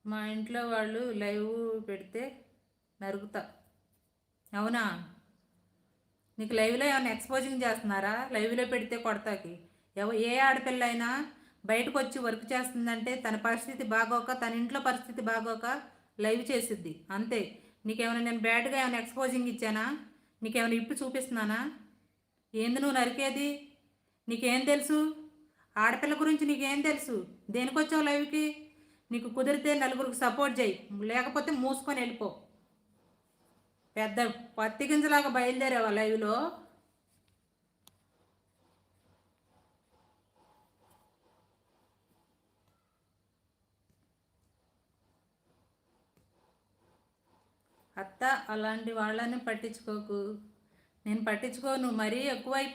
మా ఇంట్లో వాళ్ళు లైవ్ పెడితే నరుకుతా. అవునా? నీకు లైవ్లో ఏమైనా ఎక్స్పోజింగ్ చేస్తున్నారా? లైవ్లో పెడితే కొడతాకి. ఏ ఆడపిల్ల అయినా బయటకు వచ్చి వర్క్ చేస్తుందంటే తన పరిస్థితి బాగోక, తన ఇంట్లో పరిస్థితి బాగోక లైవ్ చేసిద్ది అంతే. నీకేమైనా నేను బ్యాడ్గా ఏమైనా ఎక్స్పోజింగ్ ఇచ్చానా? నీకేమైనా ఇప్పు చూపిస్తున్నానా? ఏంది నువ్వు నరికేది? నీకేం తెలుసు? ఆడపిల్ల గురించి నీకేం తెలుసు? దేనికొచ్చావు లైవ్కి? నీకు కుదిరితే నలుగురికి సపోర్ట్ చేయి, లేకపోతే మూసుకొని వెళ్ళిపో. పెద్ద పత్తి గింజలాగా బయలుదేరావా లైవ్లో? అత్త అలాంటి వాళ్ళని పట్టించుకోకు. నేను పట్టించుకోను, మరీ ఎక్కువైపో